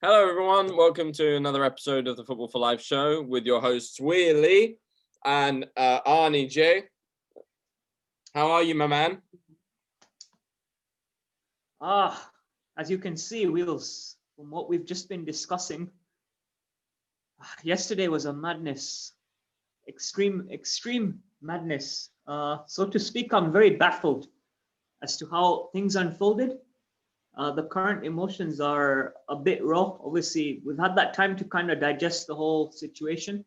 Hello, everyone. Welcome to another episode of the Football for Life show with your hosts, Weirly and Arnie J. How are you, my man? As you can see, Wheels, from what we've just been discussing, yesterday was a madness, extreme madness. So to speak, I'm very baffled as to how things unfolded. The current emotions are a bit raw. Obviously, we've had that time to kind of digest the whole situation.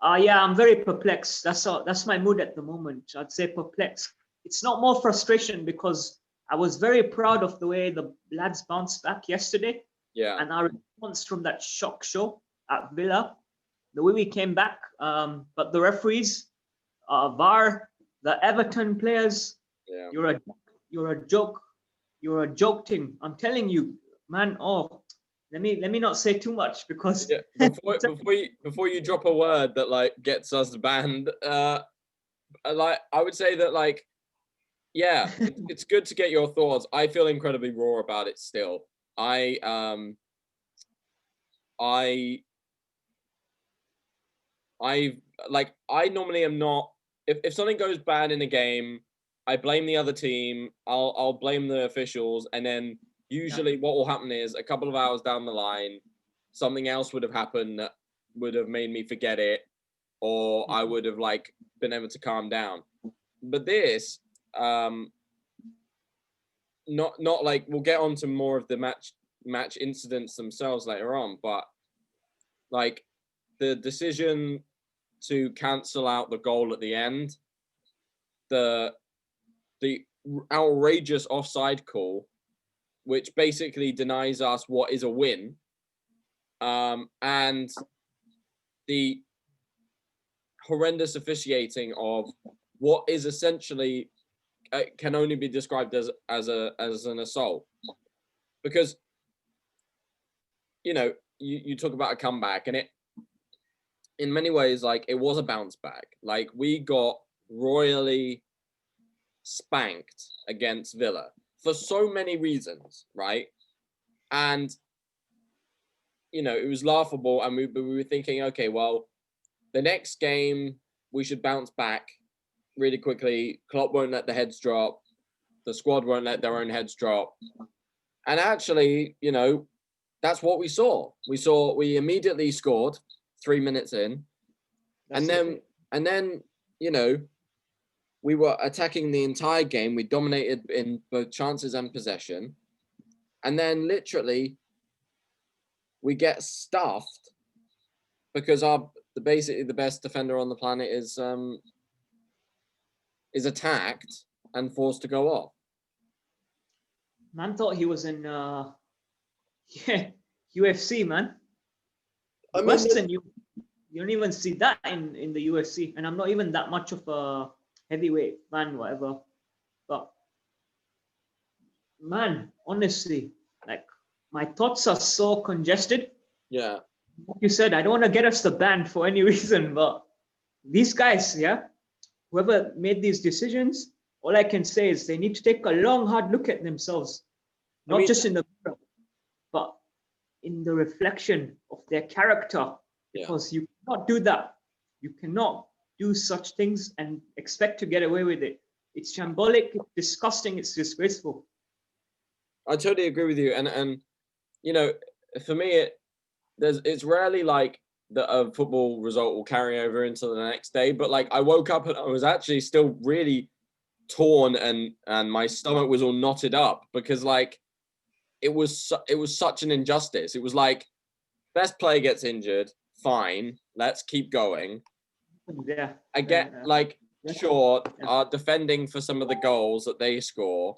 Yeah, I'm very perplexed. That's my mood at the moment. I'd say perplexed. It's not more frustration because I was very proud of the way the lads bounced back yesterday. Yeah. And our response from that shock show at Villa, the way we came back. But the referees, VAR, the Everton players, Yeah. you're a joke. You're a joke team. I'm telling you, man. Oh, let me not say too much because Before you drop a word that like gets us banned, I would say that it's good to get your thoughts. I feel incredibly raw about it still. I normally am not. If something goes bad in a game, I blame the other team. I'll blame the officials, and then usually what will happen is a couple of hours down the line, something else would have happened that would have made me forget it, or I would have been able to calm down. But this, not like we'll get on to more of the match incidents themselves later on, but like the decision to cancel out the goal at the end, the outrageous offside call, which basically denies us what is a win, and the horrendous officiating of what is essentially can only be described as an assault, because you talk about a comeback, and it in many ways it was a bounce back. We got royally spanked against Villa for so many reasons, right? And it was laughable, and we were thinking, okay, well, the next game we should bounce back really quickly. Klopp won't let the heads drop. The squad won't let their own heads drop. And actually, that's what we saw. We immediately scored 3 minutes in, and then we were attacking the entire game. We dominated in both chances and possession. And then literally we get stuffed because basically the best defender on the planet is attacked and forced to go off. Man thought he was in UFC, man. Western, you don't even see that in the UFC. And I'm not even that much of a heavyweight fan, whatever. But man, honestly, my thoughts are so congested. Yeah. Like you said, I don't want to get us the ban for any reason, but these guys, whoever made these decisions, all I can say is they need to take a long, hard look at themselves, not just in the mirror, but in the reflection of their character. Because you cannot do that. You cannot do such things and expect to get away with it. It's shambolic, it's disgusting, it's disgraceful. I totally agree with you, and for me, it's rarely that a football result will carry over into the next day. But I woke up and I was actually still really torn, and my stomach was all knotted up because it was such an injustice. It was best player gets injured, fine, let's keep going. Yeah, I get sure, our defending for some of the goals that they score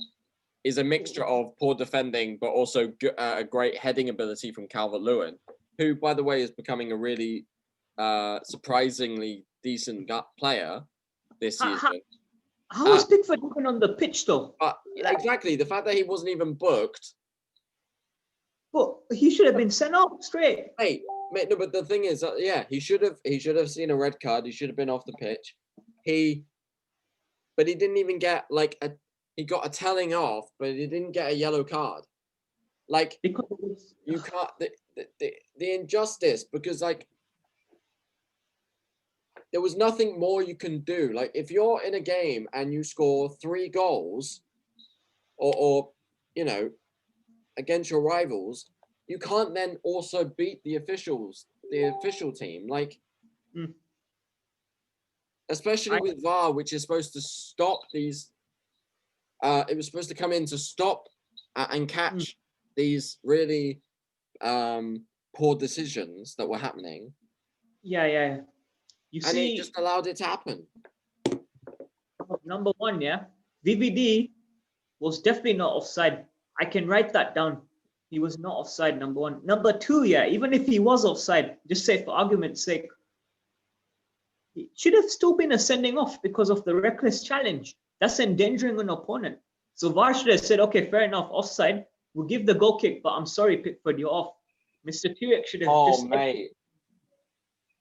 is a mixture of poor defending, but also a great heading ability from Calvert-Lewin, who, by the way, is becoming a really surprisingly decent player this season. How was Pickford even on the pitch, though? Exactly. The fact that he wasn't even booked. But he should have been sent off straight. Hey, no, but the thing is, he should have seen a red card. He should have been off the pitch. But he didn't even get he got a telling off, but he didn't get a yellow card. Like Because you can't the injustice, because like there was nothing more you can do. Like if you're in a game and you score 3 goals, or you know, against your rivals, you can't then also beat the official team. Like, Mm. especially with VAR, which is supposed to stop these. It was supposed to come in to stop and catch these really poor decisions that were happening. Yeah. You And see, it just allowed it to happen. number one, yeah, VVD was definitely not offside. I can write that down. He was not offside, number one. Number two, yeah, even if he was offside, just say for argument's sake, it should have still been a sending off because of the reckless challenge. That's endangering an opponent. So VAR should have said, okay, fair enough, offside. We'll give the goal kick, but I'm sorry, Pickford, you're off. Mr. T-Rex should have just. Mate.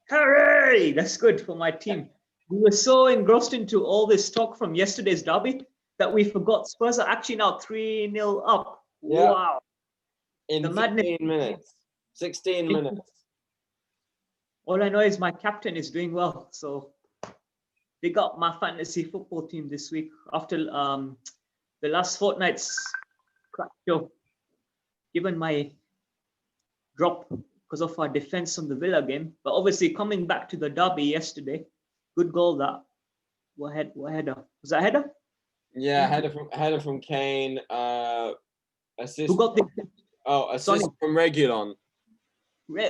Hooray! That's good for my team. We were so engrossed into all this talk from yesterday's derby that we forgot Spurs are actually now 3-0 up. Yeah. Wow. In 16 minutes. 16 minutes. All I know is my captain is doing well. So big up my fantasy football team this week after the last fortnight's crap show. Given my drop because of our defense on the Villa game. But obviously coming back to the derby yesterday, good goal that. What header? Was that a header? Yeah, header from Kane. Assist. Who got the assist from Regulon.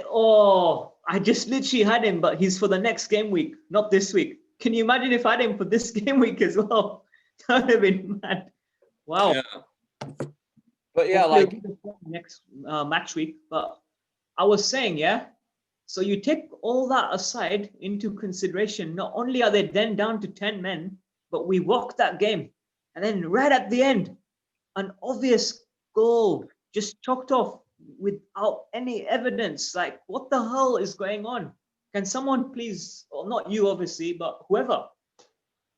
Oh, I just literally had him, but he's for the next game week, not this week. Can you imagine if I had him for this game week as well? That would have been mad. Wow. Yeah. But yeah, hopefully next match week. But I was saying, yeah. So you take all that aside into consideration. Not only are they then down to 10 men, but we walked that game, and then right at the end, an obvious goal just chalked off without any evidence. Like, what the hell is going on? Can someone please, well, not you obviously, but whoever.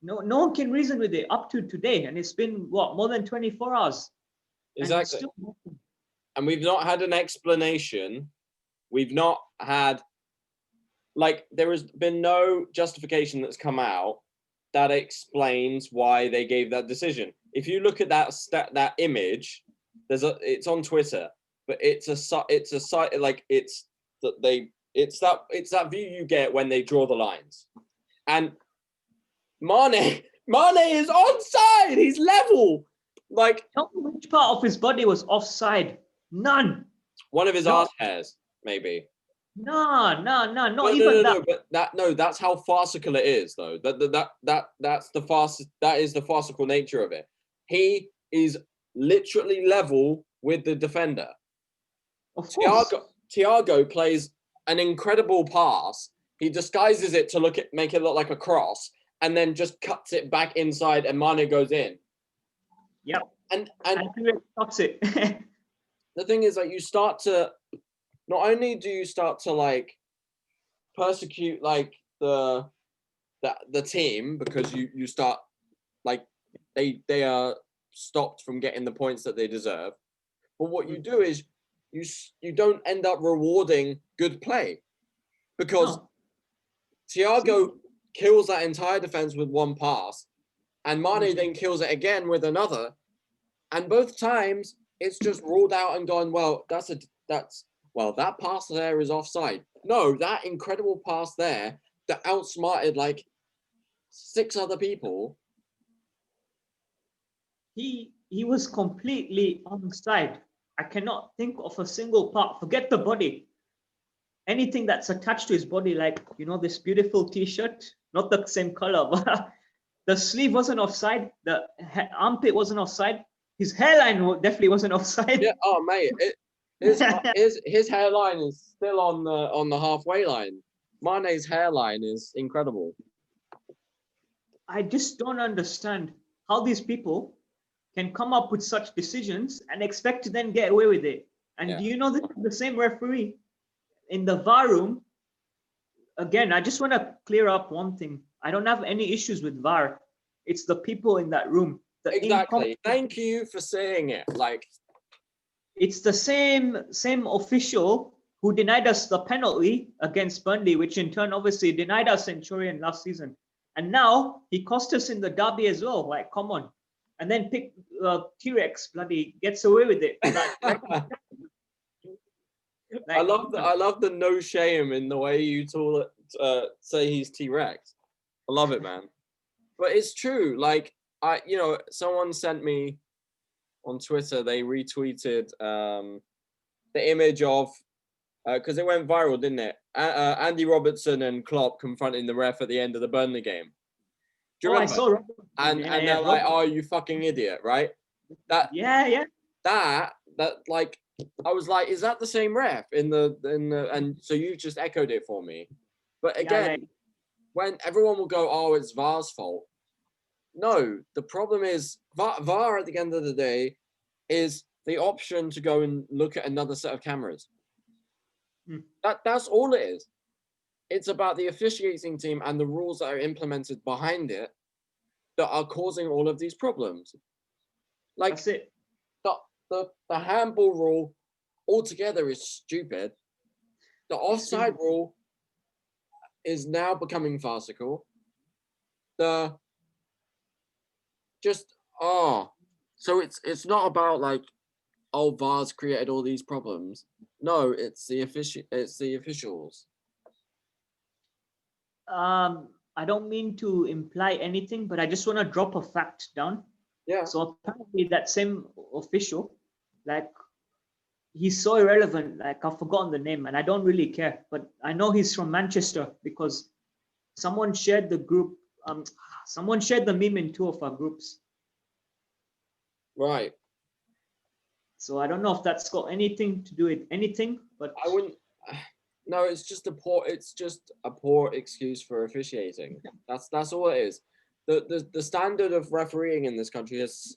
No one can reason with it up to today, and it's been what, more than 24 hours. Exactly. And we've not had an explanation. We've not had, like, there has been no justification that's come out that explains why they gave that decision. If you look at that image, it's on Twitter, but it's a site, like it's that view you get when they draw the lines. And Mane is onside. He's level. Like, tell me which part of his body was offside? None. One of his arse hairs, maybe. No, not even that. But that's how farcical it is, though. That's the fast. That is the farcical nature of it. He is literally level with the defender. Of course. Tiago plays an incredible pass. He disguises it to make it look like a cross, and then just cuts it back inside, and Mane goes in. Yep. And stops it. The thing is, like, you start to. Not only do you start to like persecute like the team, because you start like they are stopped from getting the points that they deserve, but what you do is you don't end up rewarding good play, because Tiago kills that entire defense with one pass, and Mane then kills it again with another, and both times it's just ruled out and gone, well, that pass there is offside. No, that incredible pass there that outsmarted like 6 other people. He was completely onside. I cannot think of a single part. Forget the body. Anything that's attached to his body, like, this beautiful T-shirt, not the same color, but the sleeve wasn't offside. The armpit wasn't offside. His hairline definitely wasn't offside. Yeah. Oh, mate. His hairline is still on the halfway line. Mane's hairline is incredible. I just don't understand how these people can come up with such decisions and expect to then get away with it. And do you know the same referee in the VAR room? Again, I just want to clear up one thing. I don't have any issues with VAR. It's the people in that room. Exactly. Thank you for saying it. Like, it's the same official who denied us the penalty against Burnley, which in turn obviously denied us Centurion last season. And now he cost us in the derby as well. Like, come on. And then T-Rex bloody gets away with it. I love the no shame in the way you say he's T-Rex. I love it, man. But it's true. Like, someone sent me on Twitter, they retweeted the image of, because it went viral, didn't it? Andy Robertson and Klopp confronting the ref at the end of the Burnley game. Do you remember? I saw. And they're like, "Oh, you fucking idiot!" Right? That like, I was like, "Is that the same ref in the?" And so you just echoed it for me. But again, when everyone will go, "Oh, it's VAR's fault." No, the problem is VAR at the end of the day is the option to go and look at another set of cameras. That's all it is. It's about the officiating team and the rules that are implemented behind it that are causing all of these problems. Like, that's it. The handball rule altogether is stupid. The offside rule is now becoming farcical. So it's not about like, oh, VAR's created all these problems. No, it's the officials. I don't mean to imply anything, but I just want to drop a fact down. Yeah. So apparently that same official, like, he's so irrelevant, like, I've forgotten the name and I don't really care, but I know he's from Manchester because someone shared the group, someone shared the meme in 2 of our groups. Right. So I don't know if that's got anything to do with anything, but I wouldn't. No, it's just a poor excuse for officiating. That's all it is. The standard of refereeing in this country has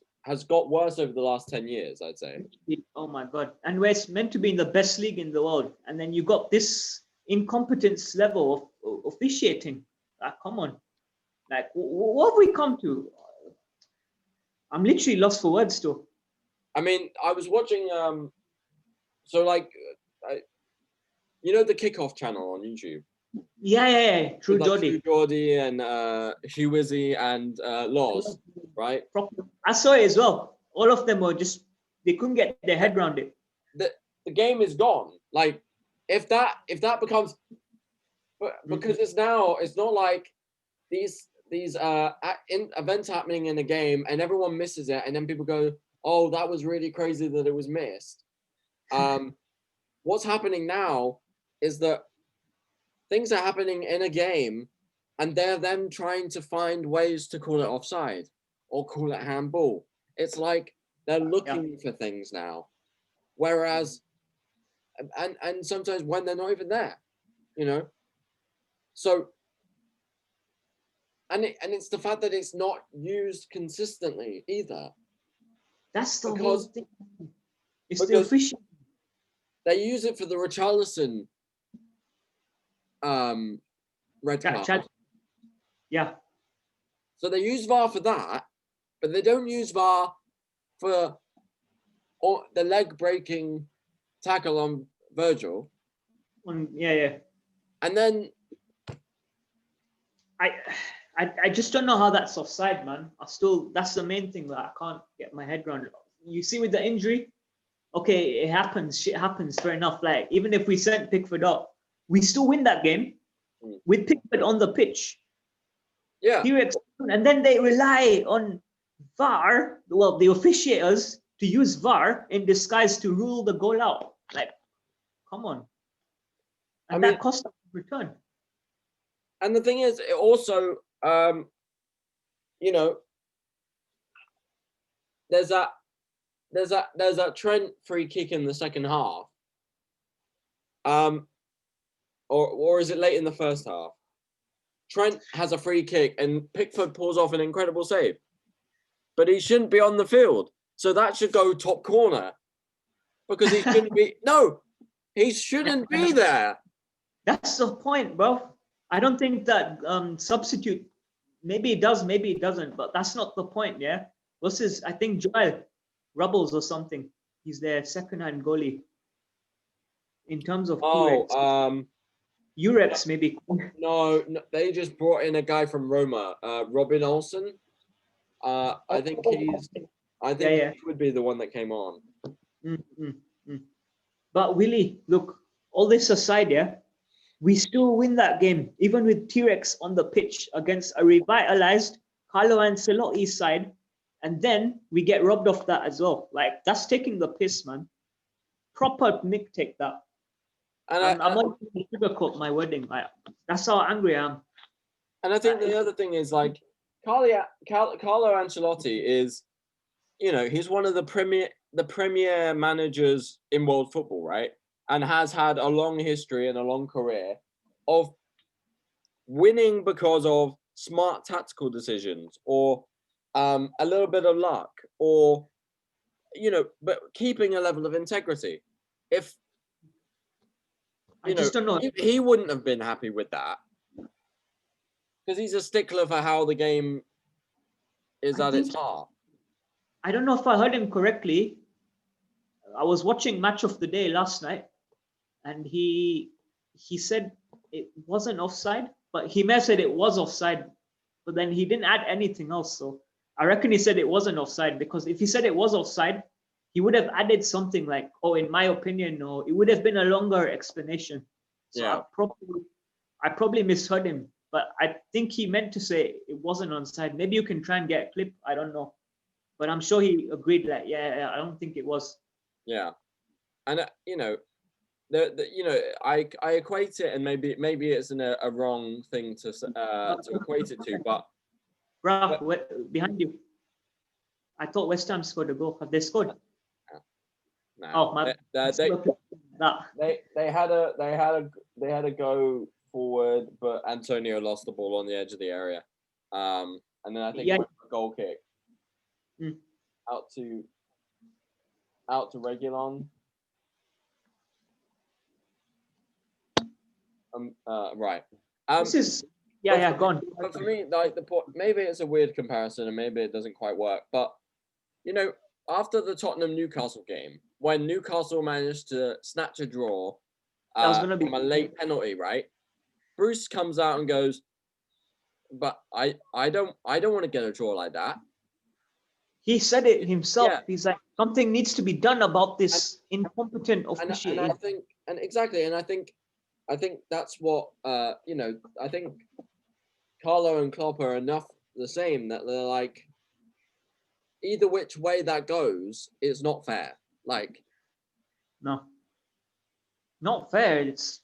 got worse over the last 10 years, I'd say. Oh my God. And we're meant to be in the best league in the world. And then you got this incompetence level of officiating. Come on. Like, what have we come to? I'm literally lost for words still. I mean, I was watching, the Kickoff channel on YouTube. Yeah. True Geordie. True Geordie and Hugh Wizzy and Loz, right? I saw it as well. All of them were they couldn't get their head around it. The game is gone. Like, if that becomes, because it's not like these events happening in a game and everyone misses it and then people go, oh, that was really crazy that it was missed. What's happening now is that things are happening in a game and they're then trying to find ways to call it offside or call it handball. It's like they're looking for things now. Whereas, and sometimes when they're not even there, So, and it's the fact that it's not used consistently either. That's the whole thing. It's the official. They use it for the Richarlison red card. Yeah. So they use VAR for that, but they don't use VAR for the leg breaking tackle on Virgil. Yeah. And then I just don't know how that's offside, man. That's the main thing that I can't get my head around. You see with the injury, okay, it happens. Shit happens. Fair enough. Like, even if we sent Pickford up, we still win that game with Pickford on the pitch. Yeah. And then they rely on VAR, well, the officiators, to use VAR in disguise to rule the goal out. Like, come on. And that cost us return. And the thing is, it also, there's that Trent free kick in the second half. Or is it late in the first half? Trent has a free kick and Pickford pulls off an incredible save. But he shouldn't be on the field. So that should go top corner. Because he shouldn't be. No, he shouldn't be there. That's the point, bro. I don't think that substitute, maybe it does, maybe it doesn't, but that's not the point, yeah? What's his, I think Joel Rubbles or something. He's their second-hand goalie. In terms of Oh, T-Rex, Urex maybe. no, they just brought in a guy from Roma, Robin Olsen. I think he would be the one that came on. Mm, mm, mm. But Willie, look, all this aside, yeah, we still win that game, even with T-Rex on the pitch against a revitalized Carlo Ancelotti side, and then we get robbed of that as well. Like, that's taking the piss, man. Proper Mick take that. And I'm not going to sugarcoat my wording. That's how angry I am. And I think the other thing is, like, Carlo Ancelotti is, he's one of the premier managers in world football, right? And has had a long history and a long career of winning because of smart tactical decisions or a little bit of luck or, but keeping a level of integrity. If, I just don't know. He wouldn't have been happy with that. Because he's a stickler for how the game is at its heart. I don't know if I heard him correctly. I was watching Match of the Day last night, and he said it wasn't offside, but he may have said it was offside, but then he didn't add anything else. So I reckon he said it wasn't offside, because if he said it was offside, he would have added something like, "Oh, in my opinion," or it would have been a longer explanation. So yeah. I probably misheard him. But I think he meant to say it wasn't onside. Maybe you can try and get a clip. I don't know. But I'm sure he agreed that, yeah, I don't think it was. Yeah. And, I equate it, and maybe it's a wrong thing to equate it to, but... Bruh, behind you. I thought West Ham scored a goal. Have they scored? No. Oh, my... They had a go forward, but Antonio lost the ball on the edge of the area, and then I think went for a goal kick out to Reguilon. Right. This is go on. But for me, like, the point, maybe it's a weird comparison, and maybe it doesn't quite work. But after the Tottenham Newcastle game, when Newcastle managed to snatch a draw from a late penalty, right? Bruce comes out and goes, "But I don't want to get a draw like that." He said it himself. Yeah. He's like, something needs to be done about this incompetent officiating. And I think that's what I think Carlo and Klopp are enough the same, that they're like, either which way that goes, it's not fair. Like, no, not fair. It's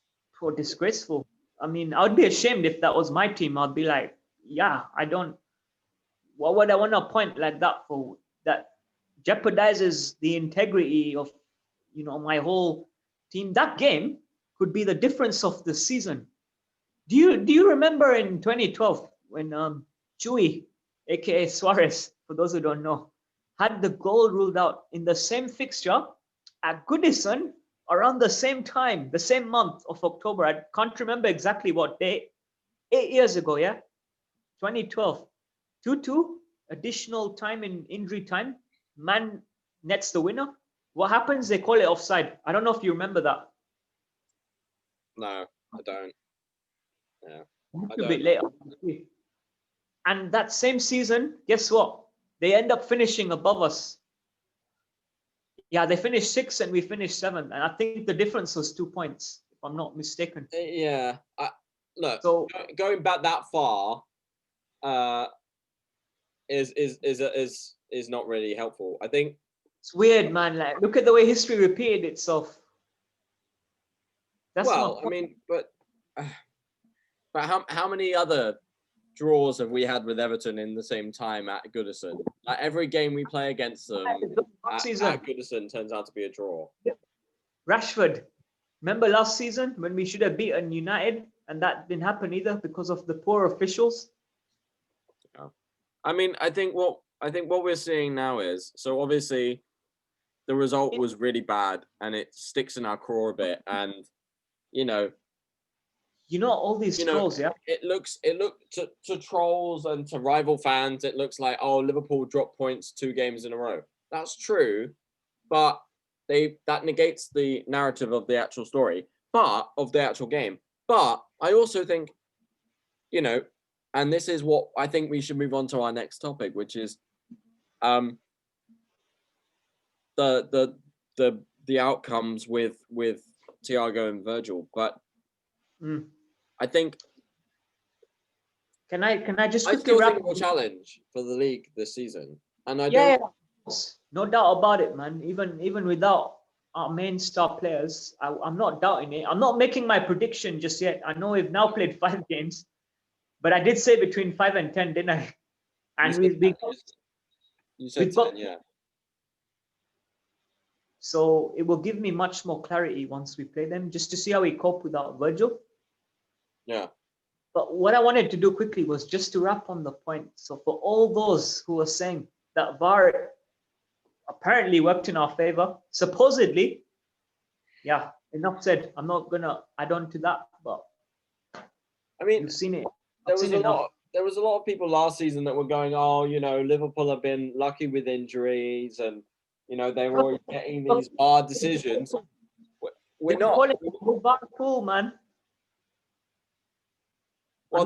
disgraceful. I mean, I would be ashamed if that was my team. I'd be like, yeah, what would I want to point like that for? That jeopardizes the integrity of, my whole team. That game could be the difference of the season. Do you remember in 2012 when Chewy, aka Suarez, for those who don't know, had the goal ruled out in the same fixture at Goodison around the same time, the same month of October? I can't remember exactly what day. 8 years ago, yeah? 2012. 2-2, additional time in injury time. Man nets the winner. What happens? They call it offside. I don't know if you remember that. No, I don't. Yeah. A bit later. And that same season, guess what? They end up finishing above us. Yeah, they finished 6th and we finished 7th. And I think the difference was 2 points, if I'm not mistaken. Yeah. Look, so going back that far is not really helpful. I think it's weird, man. Like, look at the way history repeated itself. That's I mean, but how many other draws have we had with Everton in the same time at Goodison? Like, every game we play against them at Goodison turns out to be a draw. Rashford, remember last season when we should have beaten United and that didn't happen either because of the poor officials? Yeah. I mean, I think what we're seeing now is, so obviously the result was really bad and it sticks in our craw a bit, and all these trolls, yeah. It looks to trolls and to rival fans, it looks like, oh, Liverpool dropped points 2 games in a row. That's true, but that negates the narrative of the actual story, but of the actual game. But I also think, you know, and this is what I think we should move on to our next topic, which is the outcomes with Tiago and Virgil. But I think can I just I quickly still wrap think we'll challenge for the league this season, and I yeah, don't. no doubt about it, man. Even without our main star players, I'm not doubting it. I'm not making my prediction just yet. I know we've now played 5 games, but I did say between 5 and 10, didn't I? And you said 10, yeah. So it will give me much more clarity once we play them, just to see how we cope without Virgil. Yeah. But what I wanted to do quickly was just to wrap on the point. So for all those who are saying that VAR apparently worked in our favor, supposedly, yeah, enough said. I'm not gonna add on to that, but I mean, you've seen it. There was a lot of people last season that were going, oh, you know, Liverpool have been lucky with injuries, and you know they were always getting these hard decisions. We're not. Call it VAR fool, man. Well,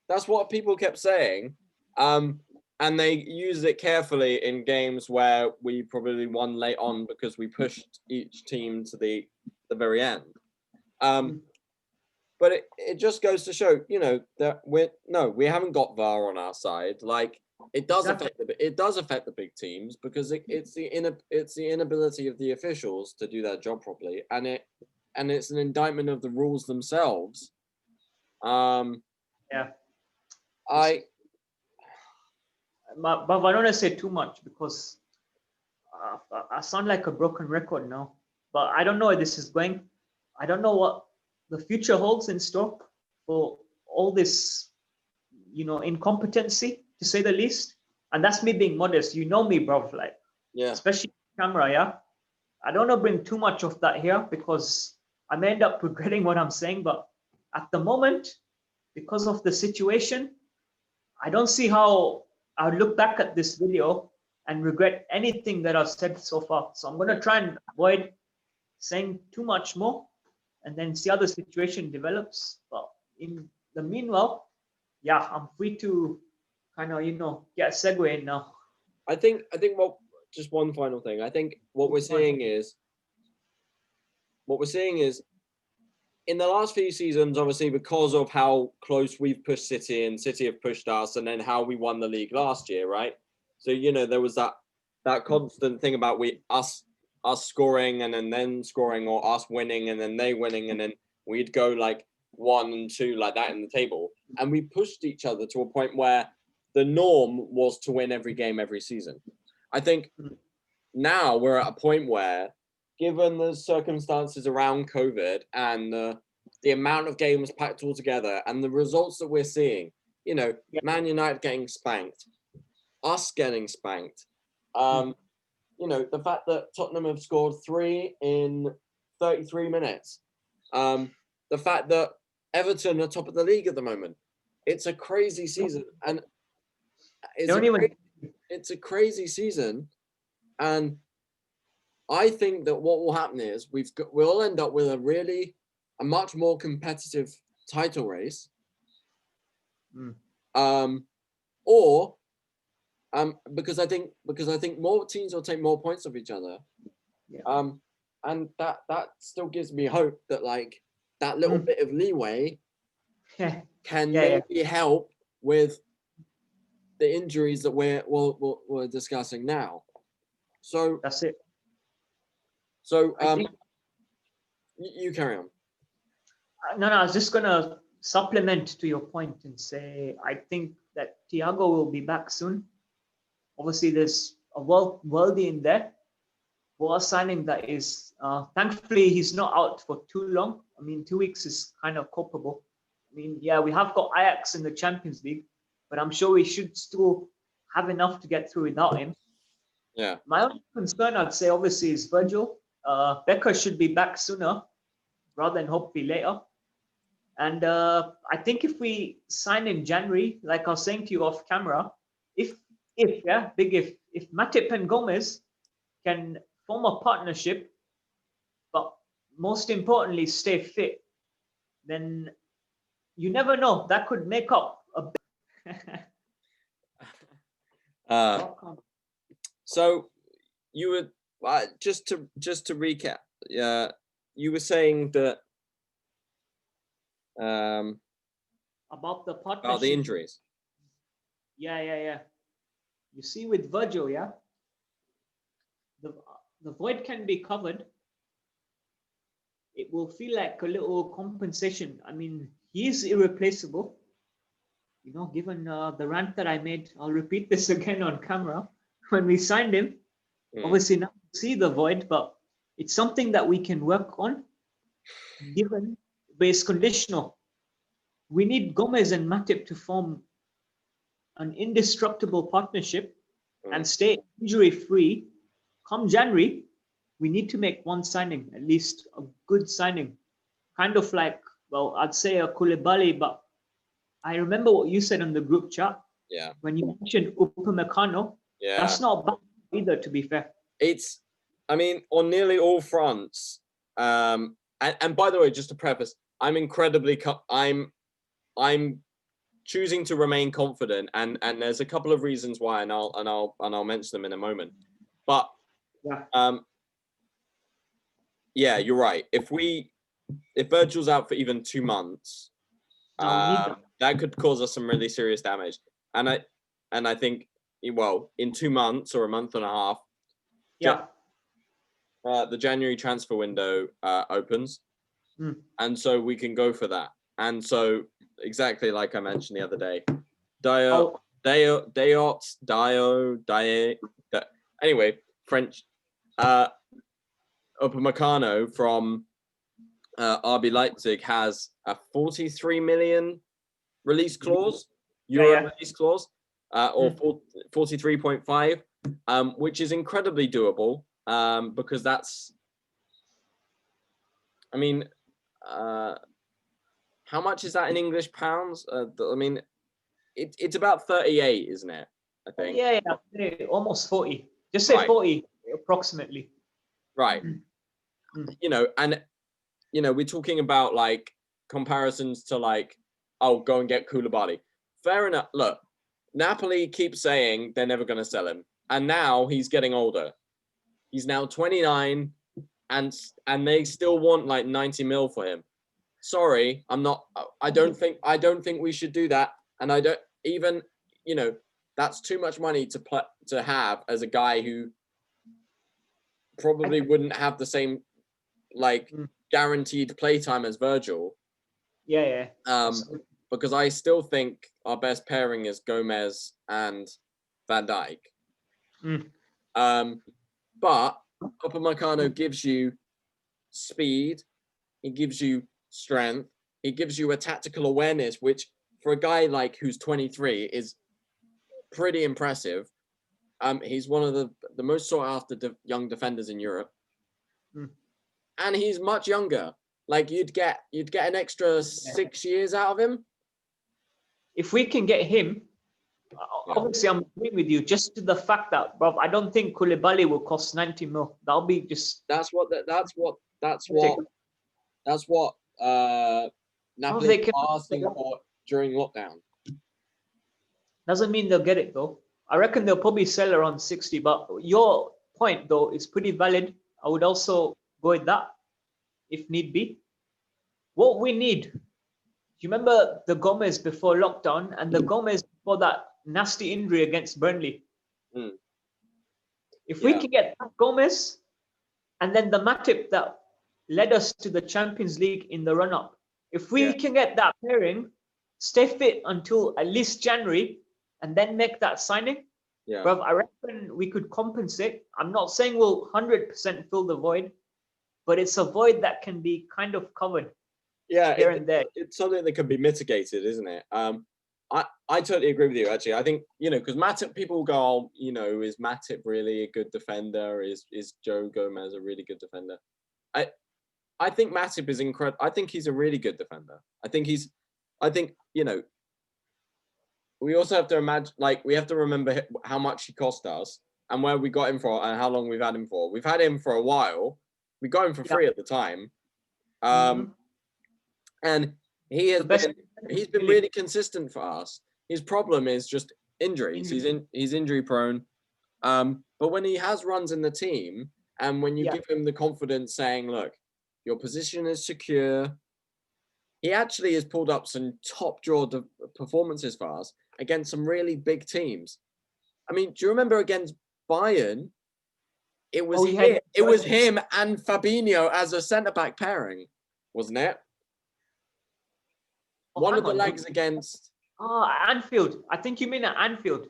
that's what people kept saying, and they used it carefully in games where we probably won late on because we pushed each team to the very end. But it just goes to show, you know, that we haven't got VAR on our side. Like it does affect the big teams because it's the inability of the officials to do their job properly, and it's an indictment of the rules themselves. Yeah. But I don't want to say too much because I sound like a broken record now. But I don't know where this is going. I don't know what the future holds in store for all this, you know, incompetency, to say the least. And that's me being modest. You know me, bro. Like, yeah. Especially camera, yeah. I don't want to bring too much of that here because I may end up regretting what I'm saying. But at the moment, because of the situation, I don't see how I would look back at this video and regret anything that I've said so far. So I'm going to try and avoid saying too much more and then see how the situation develops. But in the meanwhile, yeah, I'm free to kind of, you know, get a segue in now. I think just one final thing. I think what we're seeing is in the last few seasons, obviously, because of how close we've pushed City and City have pushed us, and then how we won the league last year, right? So, you know, there was that constant thing about us scoring and then scoring, or us winning and then they winning, and then we'd go like 1 and 2 like that in the table. And we pushed each other to a point where the norm was to win every game every season. I think now we're at a point where, given the circumstances around COVID and the amount of games packed all together and the results that we're seeing, you know, Man United getting spanked, us getting spanked, you know, the fact that Tottenham have scored 3 in 33 minutes, the fact that Everton are top of the league at the moment. It's a crazy season, and it's a crazy season, and I think that what will happen is we'll end up with a much more competitive title race, because I think more teams will take more points of each other, and that still gives me hope that like that little bit of leeway can maybe help with the injuries that we're discussing now. So that's it. So you carry on. No, I was just gonna supplement to your point and say I think that Tiago will be back soon. Obviously, there's a worldie in there. For a signing that is, thankfully, he's not out for too long. I mean, 2 weeks is kind of culpable. I mean, yeah, we have got Ajax in the Champions League, but I'm sure we should still have enough to get through without him. Yeah. My only concern, I'd say, obviously, is Virgil. Becker should be back sooner rather than hopefully later. And I think if we sign in January, like I was saying to you off camera, if Matip and Gomez can form a partnership, but most importantly, stay fit, then you never know. That could make up a bit. So you were just to recap. You were saying that About the partnership. about the injuries. Yeah. You see, with Virgil, yeah, the void can be covered. It will feel like a little compensation. I mean, he's irreplaceable. You know, given the rant that I made, I'll repeat this again on camera. When we signed him, obviously now we see the void, but it's something that we can work on, given, but it's conditional. We need Gomez and Matip to form an indestructible partnership and stay injury-free. Come January, we need to make one signing, at least a good signing. Kind of like, well, I'd say a Koulibaly, but I remember what you said in the group chat. Yeah. When you mentioned Upamecano, that's not bad either, to be fair. It's, I mean, on nearly all fronts. And by the way, just to preface, I'm incredibly, I'm choosing to remain confident, and there's a couple of reasons why, and I'll mention them in a moment. But yeah, you're right. If Virgil's out for even 2 months, that could cause us some really serious damage. And I think, well, in 2 months or a month and a half, the January transfer window opens, and so we can go for that. And so, exactly like I mentioned the other day, anyway, French, Upamecano from RB Leipzig has a 43 million release clause, release clause, or 43.5, which is incredibly doable, because that's, I mean, how much is that in English pounds? I mean, it's about 38, isn't it? I think. Yeah, almost 40. Just say 40, approximately. Right. You know, and we're talking about like comparisons to like, oh, go and get Koulibaly. Fair enough. Look, Napoli keeps saying they're never going to sell him, and now he's getting older. He's now 29, and they still want like 90 mil for him. Sorry, I don't think we should do that, and I don't even, that's too much money to have as a guy who probably wouldn't have the same like guaranteed playtime as Virgil. Yeah. Because I still think our best pairing is Gomez and Van Dijk. But Upamecano gives you speed, he gives you strength, he gives you a tactical awareness, which for a guy like who's 23 is pretty impressive. He's one of the most sought after young defenders in Europe, and he's much younger. Like you'd get an extra 6 years out of him if we can get him. Obviously, I'm agreeing with you. Just to the fact that, bro, I don't think Koulibaly will cost 90 mil. That'll be just. That's what Napoli are asking for during lockdown. Doesn't mean they'll get it though. I reckon they'll probably sell around 60. But your point though is pretty valid. I would also go with that if need be. What we need. Do you remember the Gomez before lockdown and the Gomez before that nasty injury against Burnley? If we can get that Gomez and then the Matip that led us to the Champions League in the run-up, if we can get that pairing, stay fit until at least January, and then make that signing, bro, I reckon we could compensate. I'm not saying we'll 100% fill the void, but it's a void that can be kind of covered. Here and there. It's something that can be mitigated, isn't it? I totally agree with you, actually. I think, because Matip, people go, is Matip really a good defender? Is Joe Gomez a really good defender? I think Matip is incredible. I think he's a really good defender. We also have to imagine, we have to remember how much he cost us. and where we got him for and how long we've had him for. We've had him for a while. We got him for free at the time. And he's been really consistent for us. His problem is just injuries. He's injury prone. But when he has runs in the team, and when you give him the confidence saying, look, your position is secure, he actually has pulled up some top draw performances for us against some really big teams. I mean, do you remember against Bayern? It was him and Fabinho as a centre-back pairing, wasn't it? One of the legs against... Anfield. I think you mean at Anfield.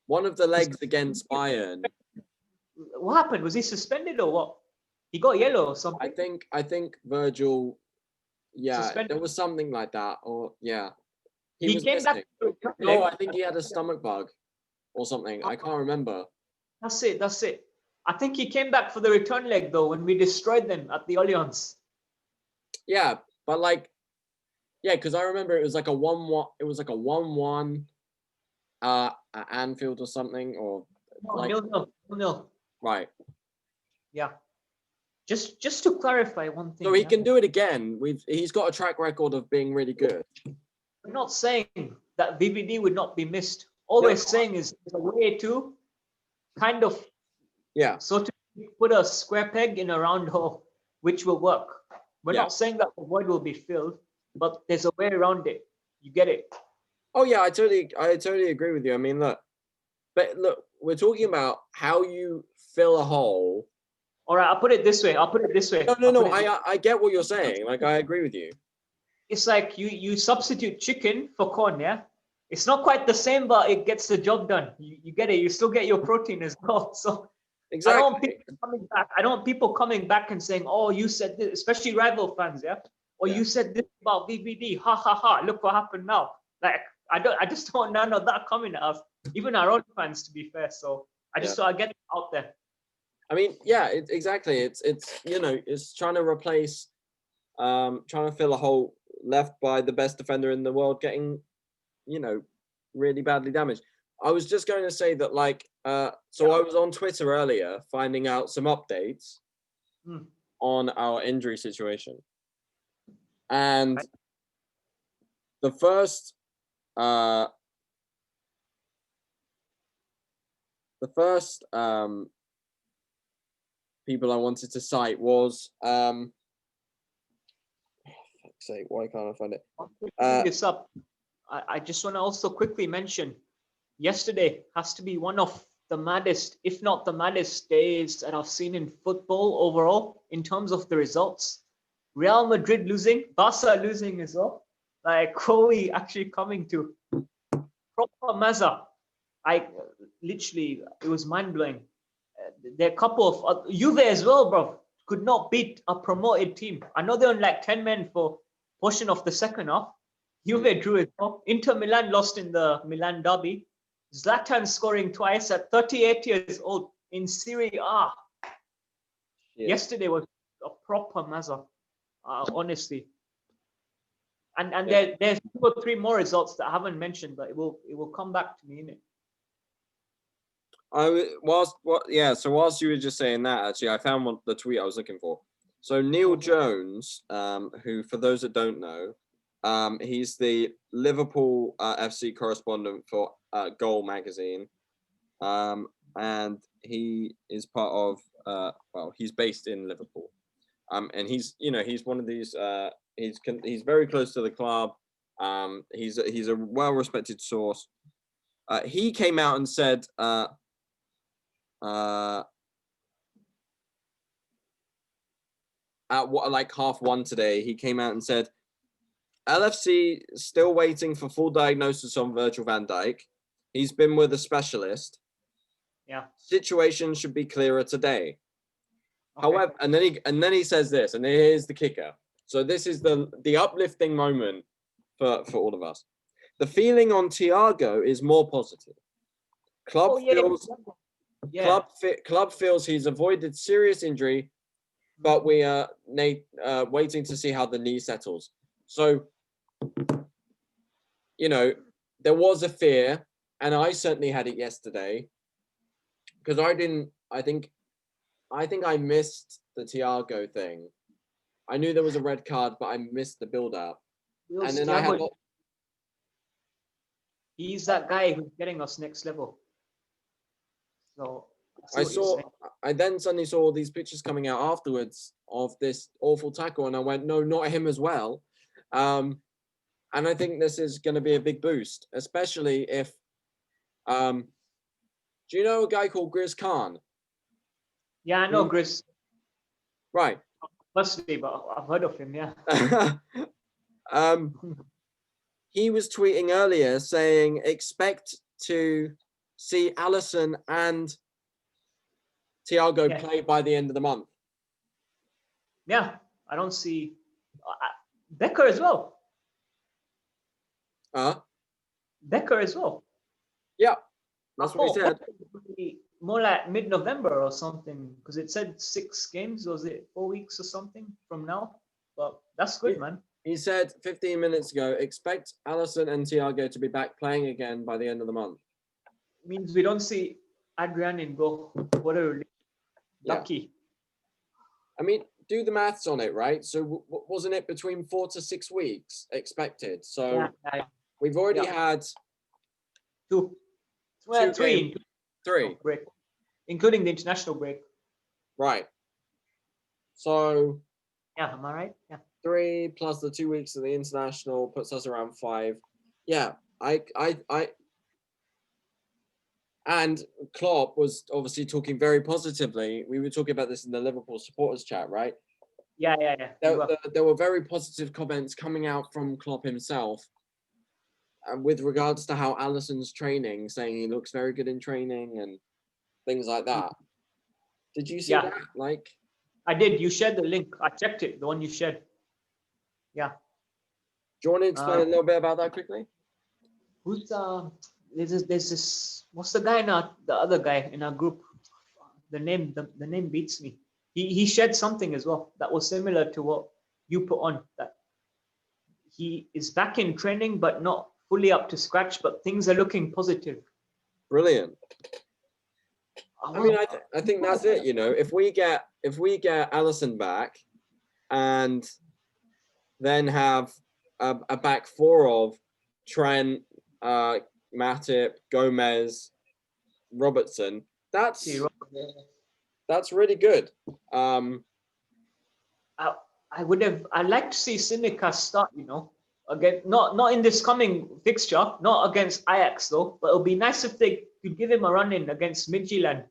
One of the legs against Bayern. What happened? Was he suspended or what? He got yellow or something? I think Virgil... Yeah, Suspended. there was something like that. Or, yeah. He was came missing. back. No, I think he had a stomach bug or something. I can't remember. That's it. I think he came back for the return leg though when we destroyed them at the Allianz. Yeah, but like, because I remember it was like a 1-1. It was like a 1-1 at Anfield or something, or like 0-0. Right. Yeah. Just to clarify one thing. So he can do it again. He's got a track record of being really good. We're not saying that VVD would not be missed. All we're saying is a way to kind of so to put a square peg in a round hole, which will work. We're not saying that the void will be filled, but there's a way around it. You get it? Oh yeah, I totally agree with you. I mean, look, we're talking about how you fill a hole. All right, I'll put it this way. No. I get what you're saying. Like, I agree with you. It's like you substitute chicken for corn, yeah? It's not quite the same, but it gets the job done. You get it. You still get your protein as well. So exactly. I don't want people coming back and saying, "Oh, you said this," especially rival fans, yeah? Or you said this about VVD. Ha ha ha! Look what happened now. Like I just don't want none of that coming at us. Even our own fans, to be fair. So I just thought I'd get it out there. I mean, exactly. It's it's trying to replace, trying to fill a hole left by the best defender in the world getting, really badly damaged. I was just going to say that, like, so I was on Twitter earlier finding out some updates on our injury situation, and the first people I wanted to cite was fuck's sake, why can't I find it? This up. I just want to also quickly mention yesterday has to be one of the maddest, if not the maddest days that I've seen in football overall in terms of the results. Real Madrid losing, Barca losing as well. Like, what are we actually coming to? Proper Mazza. Literally, it was mind-blowing. There are a couple of Juve as well, bro. Could not beat a promoted team. I know they're on like 10 men for portion of the second half. Juve drew it well. Inter Milan lost in the Milan Derby. Zlatan scoring twice at 38 years old in Serie A. Yesterday was a proper mazza, honestly. And there's 2 or 3 more results that I haven't mentioned, but it will come back to me, innit? So whilst you were just saying that, actually, I found the tweet I was looking for. So Neil Jones, who, for those that don't know, he's the Liverpool FC correspondent for Goal magazine, and he is part of he's based in Liverpool, and he's one of these he's very close to the club. He's a well-respected source. He came out and said at like 1:30 today, he came out and said, LFC still waiting for full diagnosis on Virgil van Dijk. He's been with a specialist. Yeah. Situation should be clearer today. Okay. However, and then he says this, and here's the kicker. So this is the uplifting moment for all of us. The feeling on Tiago is more positive. Club feels he's avoided serious injury, but we are waiting to see how the knee settles. So, there was a fear, and I certainly had it yesterday, because I think I missed the Tiago thing. I knew there was a red card, but I missed the build-up. And then he's that guy who's getting us next level. So I then suddenly saw all these pictures coming out afterwards of this awful tackle, and I went, no, not him as well. And I think this is going to be a big boost, especially if, do you know a guy called Grizz Khan? Yeah, I know Grizz. Right. Personally, but I've heard of him, yeah. He was tweeting earlier saying, expect to see Alisson and Tiago play by the end of the month. Yeah, I don't see Becker as well. Becker as well. Yeah, that's what he said. More like mid-November or something, because it said 6 games. Was it 4 weeks or something from now? But that's good, man. He said 15 minutes ago, expect Alisson and Tiago to be back playing again by the end of the month. Means we don't see Adrian in goal. What a relief. Lucky. I mean, do the maths on it, right? So wasn't it between 4 to 6 weeks expected? So we've already had 2. Well, 3. 3. Break, including the international break. Right. So. Yeah, am I right? Yeah. 3 plus the 2 weeks of the international puts us around 5. Yeah, and Klopp was obviously talking very positively. We were talking about this in the Liverpool supporters chat, right? Yeah. There were very positive comments coming out from Klopp himself with regards to how Alisson's training, saying he looks very good in training and things like that. Did you see that? Like, I did. You shared the link. I checked it. The one you shared. Yeah. Do you want to explain a little bit about that quickly? Who's there's this what's the guy now? The other guy in our group. The name beats me. He shared something as well that was similar to what you put on, that he is back in training but not fully up to scratch, but things are looking positive. Brilliant. I mean, I think that's it. You know, if we get Alisson back, and then have a back 4 of Trent, Matip, Gomez, Robertson, that's really good. I'd like to see Sinica start, you know, again, not in this coming fixture, not against Ajax though, but it'll be nice if they could give him a run in against Midtjylland.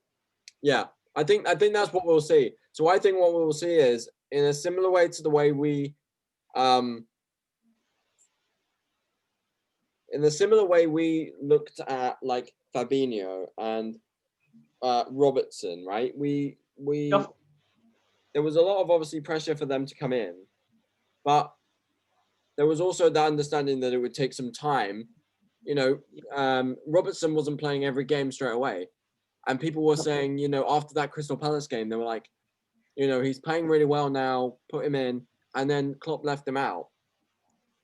Yeah, I think that's what we'll see. So I think what we'll see is, in a similar way to the way we looked at like Fabinho and Robertson, right? There was a lot of obviously pressure for them to come in, but there was also the understanding that it would take some time. You know, Robertson wasn't playing every game straight away, and people were saying, you know, after that Crystal Palace game, they were like, you know, he's playing really well now, put him in, and then Klopp left him out.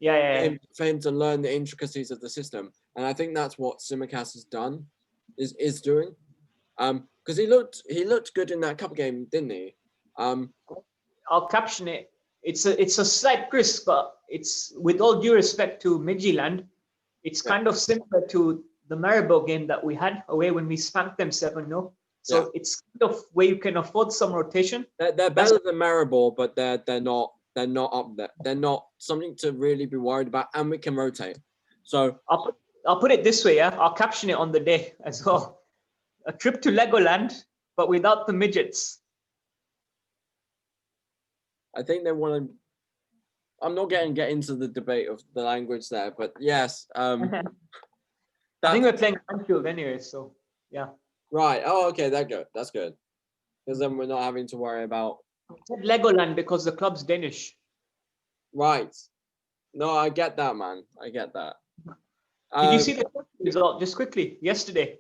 For him to learn the intricacies of the system, and I think that's what Tsimikas has done, is doing, because he looked good in that cup game, didn't he? I'll caption it. It's a slight risk, but it's, with all due respect to Midtjylland, it's kind of similar to the Maribor game that we had away when we spanked them 7-0. So it's kind of where you can afford some rotation. They're better than Maribor, but they're not up there. They're not something to really be worried about, and we can rotate. So I'll put it this way, yeah. I'll caption it on the day as well. A trip to Legoland, but without the midgets. I think they want to. I'm not getting into the debate of the language there, but yes. I think we're playing Anfield anyway, so yeah. Right. Oh, okay. That's good. Because then we're not having to worry about. I said Legoland because the club's Danish. Right. No, I get that, man. I get that. Did you see the result just quickly yesterday?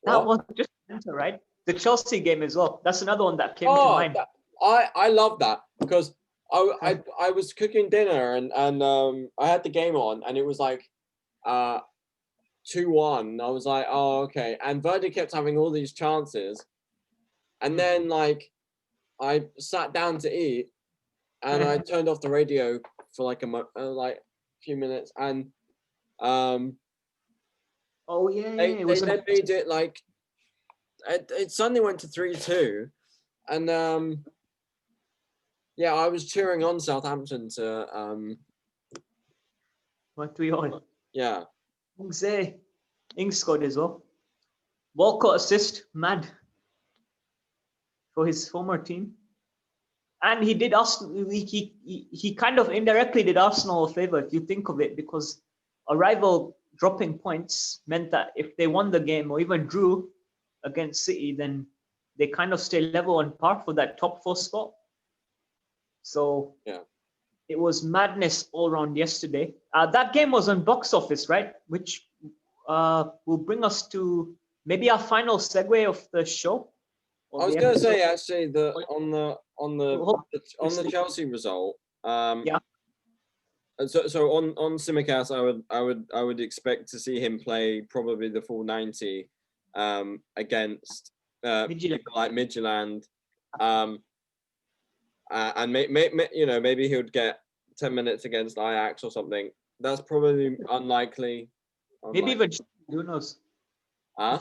That was just right. The Chelsea game as well. That's another one that came to mind. I love that because I was cooking dinner and I had the game on and it was like 2-1. I was like, oh, okay. And Verdi kept having all these chances. And then, like, I sat down to eat and I turned off the radio for like a few minutes. And Oh, yeah. they It was then made it like, it suddenly went to 3-2. And yeah, I was cheering on Southampton to what we all. yeah. Ings scored as well. Walcott assist, mad for his former team. And he did Arsenal. He kind of indirectly did Arsenal a favor if you think of it, because a rival dropping points meant that if they won the game or even drew against City, then they kind of stay level on par for that top 4 spot. So yeah, it was madness all around yesterday. That game was on box office, right? Which will bring us to maybe our final segue of the show. I was going to say actually on the Chelsea result. Yeah. So on Simicast, I would expect to see him play probably the full 90 against people like Midtjylland. And maybe he would get 10 minutes against Ajax or something. That's probably unlikely. Maybe even, who knows? Huh?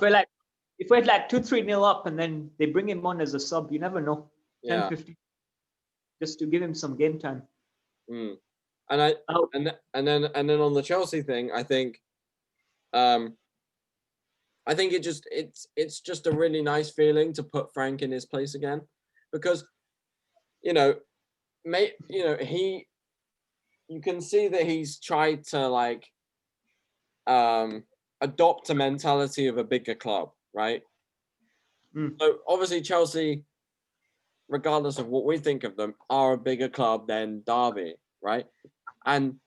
If we're like 2-3-0 up and then they bring him on as a sub, you never know. 10-15, just to give him some game time. And then on the Chelsea thing, I think it's just a really nice feeling to put Frank in his place again, because you can see that he's tried to like adopt a mentality of a bigger club, right? So obviously Chelsea, regardless of what we think of them, are a bigger club than Derby, right? And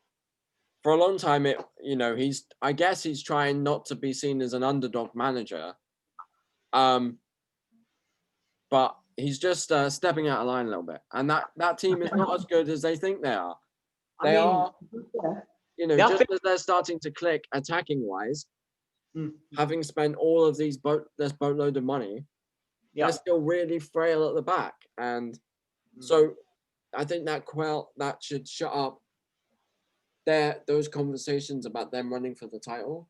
for a long time, I guess he's trying not to be seen as an underdog manager, but he's just stepping out of line a little bit, and that team is not as good as they think they are. Just as they're starting to click attacking wise, having spent all of this boatload of money, they're still really frail at the back, and so I think that should shut up those conversations about them running for the title.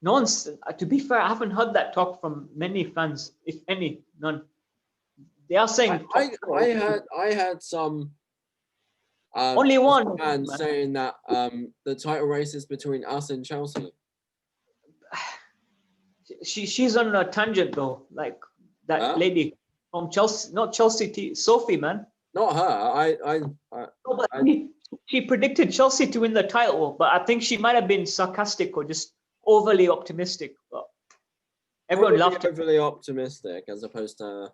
No one's, to be fair, I haven't heard that talk from many fans, if any, none. They are saying I had some only one fans saying that the title race is between us and Chelsea. She's on a tangent though, like that lady from Chelsea, not Chelsea, Sophie, man. Not her. She predicted Chelsea to win the title, but I think she might have been sarcastic or just overly optimistic. But everyone laughed. Overly optimistic as opposed to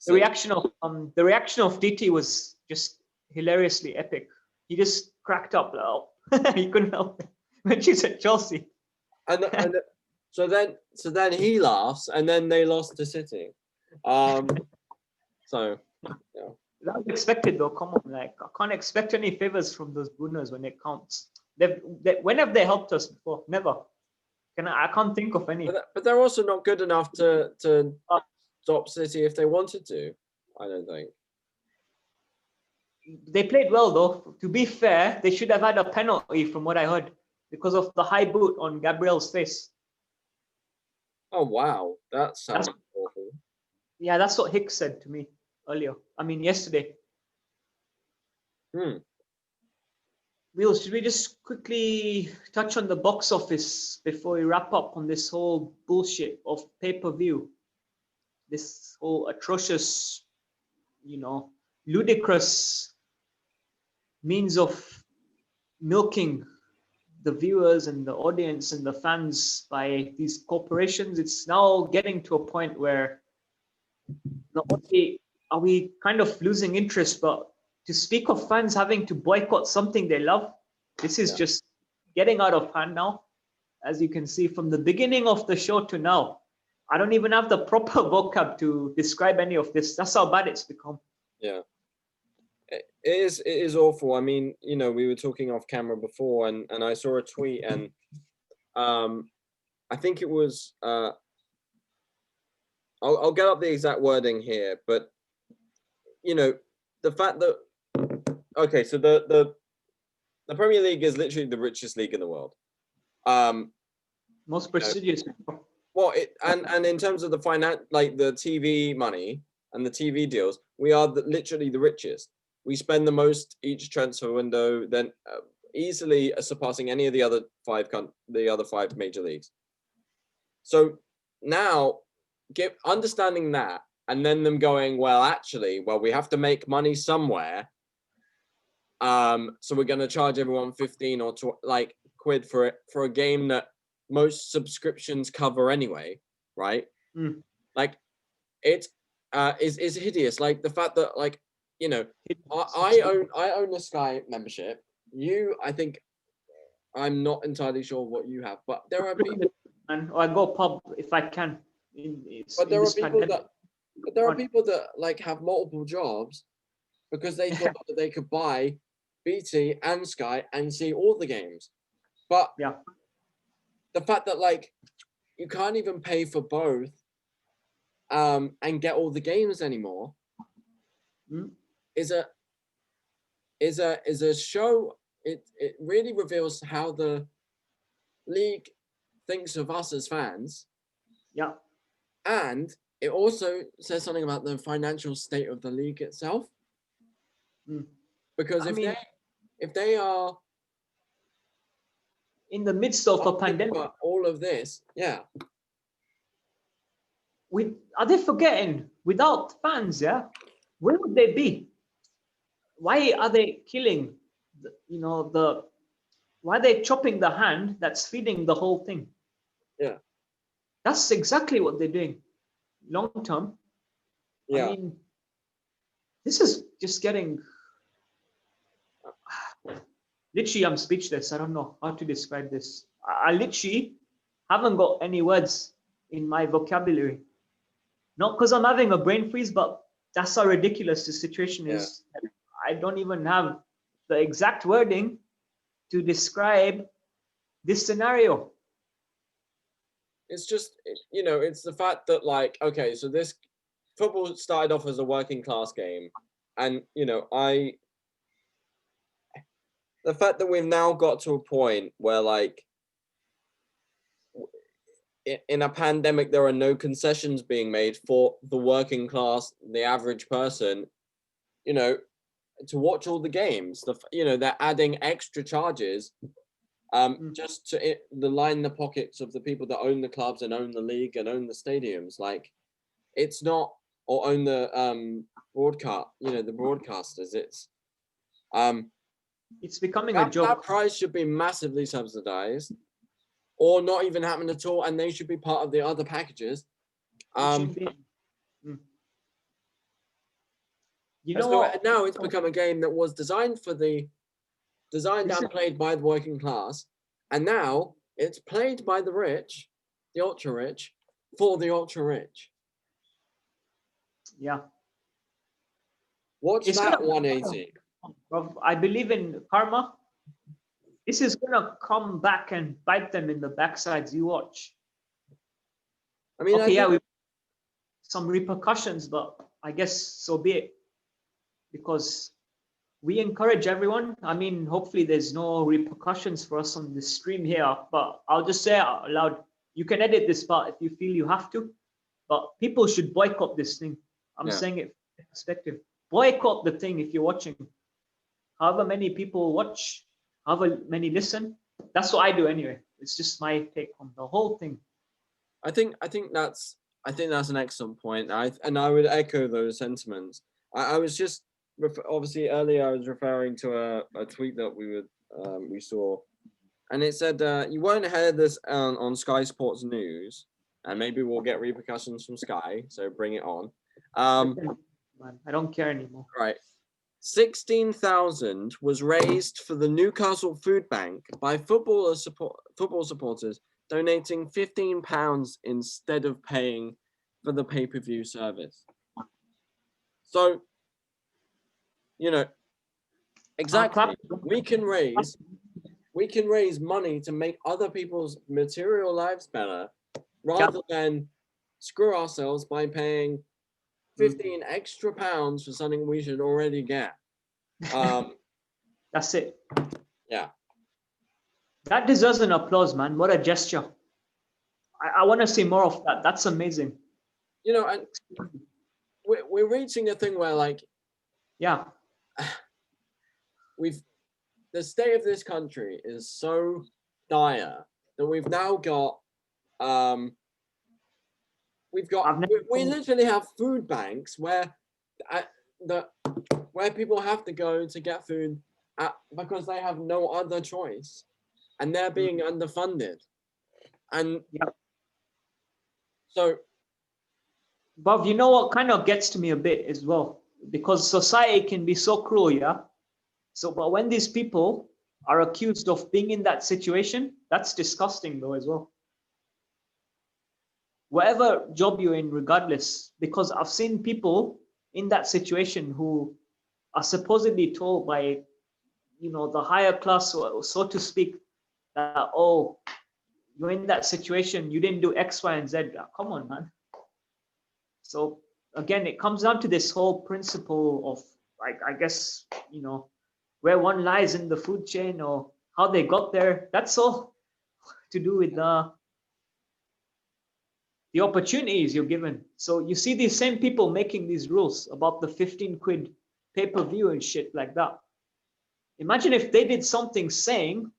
the reaction of DT was just hilariously epic. He just cracked up. He couldn't help it when she said Chelsea. And so then he laughs, and then they lost to City. So yeah. That was expected though. Come on, like I can't expect any favors from those Brunos when it counts. When have they helped us before? Never. I can't think of any. But they're also not good enough to stop City if they wanted to. I don't think. They played well though. To be fair, they should have had a penalty from what I heard because of the high boot on Gabriel's face. Oh wow, that sounds awful. Yeah, that's what Hicks said to me earlier. I mean, yesterday. Will, should we just quickly touch on the box office before we wrap up on this whole bullshit of pay-per-view? This whole atrocious, ludicrous means of milking the viewers and the audience and the fans by these corporations. It's now getting to a point where not only are we kind of losing interest, but to speak of fans having to boycott something they love, this is just getting out of hand now. As you can see from the beginning of the show to now, I don't even have the proper vocab to describe any of this. That's how bad it's become. Yeah, it is awful. I mean, we were talking off camera before, and I saw a tweet, and I think it was. I'll get up the exact wording here, but you know, the fact that okay, so the Premier League is literally the richest league in the world. Most prestigious. Well, and in terms of the like the TV money and the TV deals, we are literally the richest. We spend the most each transfer window, then easily surpassing any of the other five major leagues. So now, understanding that, and then them going, well, actually, we have to make money somewhere. So we're going to charge everyone 15 or quid for a game that most subscriptions cover anyway, right? Like, it is hideous. Like the fact that, like, you know, I own a Sky membership. I think, I'm not entirely sure what you have, but there are people. And I go pub if I can. But there are people that like have multiple jobs because they thought that they could buy BT and Sky and see all the games. But yeah, the fact that like you can't even pay for both and get all the games anymore is a show. It really reveals how the league thinks of us as fans. Yeah. And it also says something about the financial state of the league itself. Because if they are in the midst of a pandemic, all of this, yeah. Are they forgetting without fans? Yeah, where would they be? Why are they killing? Why are they chopping the hand that's feeding the whole thing? Yeah, that's exactly what they're doing, long term. Yeah, I mean, this is just getting. Literally, I'm speechless. I don't know how to describe this. I literally haven't got any words in my vocabulary. Not because I'm having a brain freeze, but that's how ridiculous the situation is. I don't even have the exact wording to describe this scenario. It's just, it's the fact that, like, okay, so this football started off as a working class game. And, the fact that we've now got to a point where, like, in a pandemic, there are no concessions being made for the working class, the average person, to watch all the games. They're adding extra charges just to line the pockets of the people that own the clubs and own the league and own the stadiums. Like, it's not, or own the broadcast, the broadcasters. It's becoming a joke. That price should be massively subsidized, or not even happen at all, and they should be part of the other packages. Now it's become a game that was designed and played by the working class, and now it's played by the rich, the ultra rich, for the ultra rich. Yeah. Watch that 180. I believe in karma. This is gonna come back and bite them in the backsides. You watch. I mean, okay, some repercussions, but I guess so be it. Because we encourage everyone. I mean, hopefully there's no repercussions for us on the stream here, but I'll just say out loud, you can edit this part if you feel you have to, but people should boycott this thing. I'm saying it from perspective. Boycott the thing if you're watching. However many people watch, however many listen, that's what I do anyway. It's just my take on the whole thing. I think that's an excellent point. I would echo those sentiments. I was just obviously earlier I was referring to a tweet that we saw, and it said you won't hear this on Sky Sports News, and maybe we'll get repercussions from Sky, so bring it on. I don't care anymore. Right. 16,000 was raised for the Newcastle Food Bank by football supporters donating £15 instead of paying for the pay-per-view service. So, exactly, we can raise we can raise money to make other people's material lives better rather than screw ourselves by paying 15 extra pounds for something we should already get. That's it. Yeah. That deserves an applause, man. What a gesture. I want to see more of that. That's amazing. You know, and we're reaching a thing where, like, yeah, the state of this country is so dire that we've now got we literally have food banks where people have to go to get food because they have no other choice, and they're being underfunded, and so. Bob, you know what kind of gets to me a bit as well, because society can be so cruel, yeah. So, but when these people are accused of being in that situation, that's disgusting though as well. Whatever job you're in, regardless, because I've seen people in that situation who are supposedly told by, the higher class, so to speak, that, oh, you're in that situation, you didn't do X, Y, and Z. Come on, man. So again, it comes down to this whole principle of, like, I guess, where one lies in the food chain or how they got there. That's all to do with the opportunities you're given. So you see these same people making these rules about the 15 quid pay-per-view and shit like that. Imagine if they did something saying